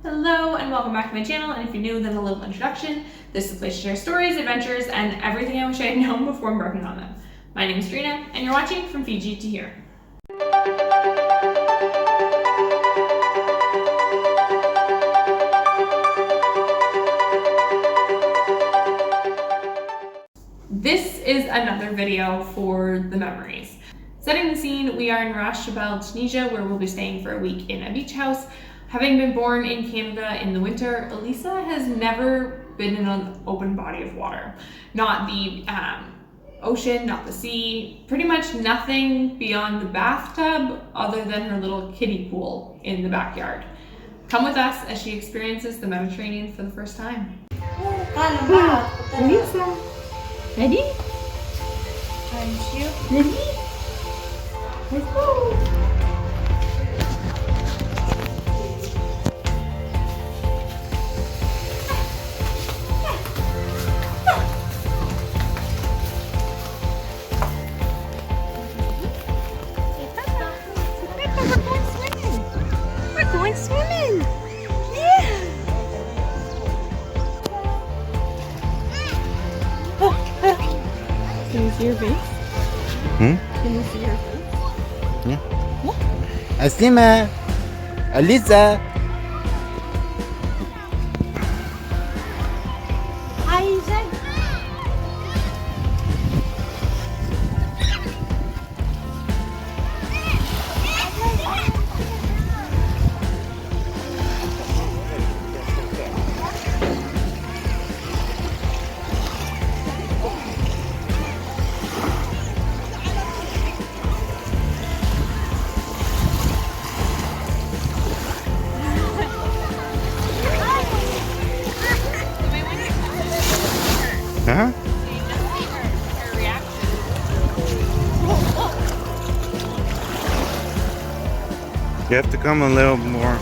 Hello and welcome back to my channel, and if you're new, then a little introduction. This is a place to share stories, adventures, and everything I wish I had known before embarking on them. My name is Trina, and you're watching From Fiji to Here. This is another video for the memories. Setting the scene, we are in Ras Jebel, Tunisia, where we'll be staying for a week in a beach house. Having been born in Canada in the winter, Ellissa has never been in an open body of water. Not the ocean, not the sea, pretty much nothing beyond the bathtub other than her little kiddie pool in the backyard. Come with us as she experiences the Mediterranean for the first time. Ellissa, ready? Ready? Let's go! We're going swimming! Yeah! Can you see your face? Can you see your face? Yeah. Aslima! Ellissa! Isaac! Huh? You have to come a little more.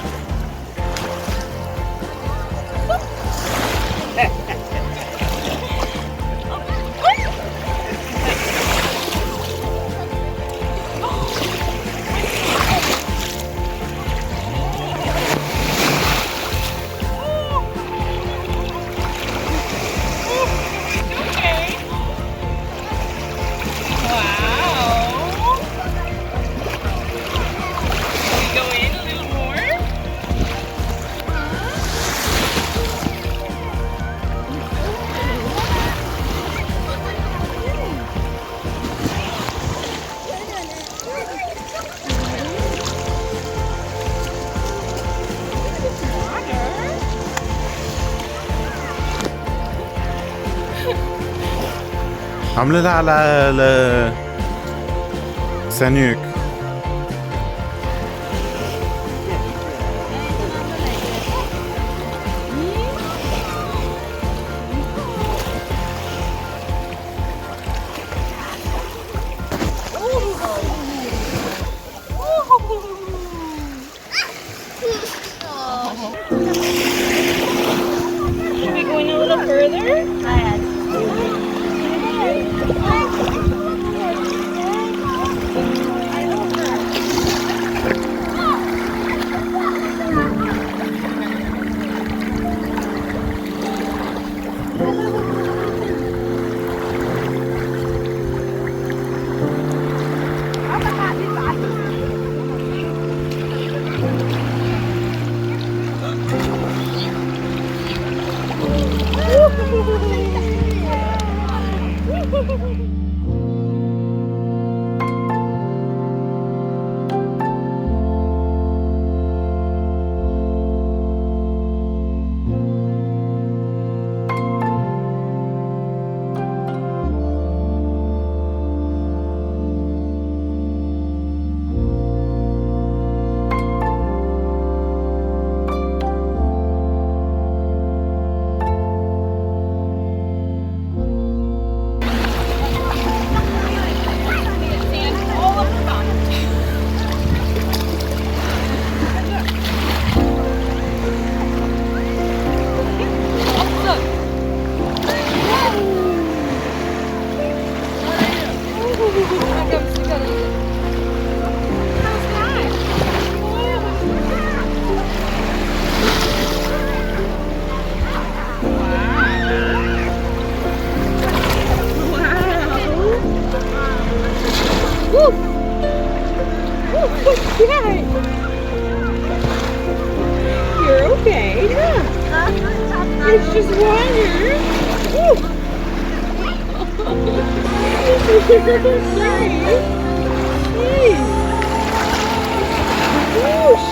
عاملينها على سانيوك. Should we go in a little further? okay. Look. It's just water. This is nice. Whoosh.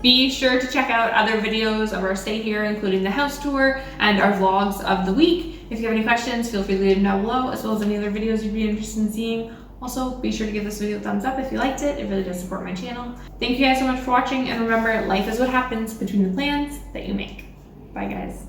Be sure to check out other videos of our stay here, including the house tour and our vlogs of the week. If you have any questions, feel free to leave them down below, as well as any other videos you'd be interested in seeing. Also, be sure to give this video a thumbs up if you liked it. It really does support my channel. Thank you guys so much for watching, and remember, life is what happens between the plans that you make. Bye, guys.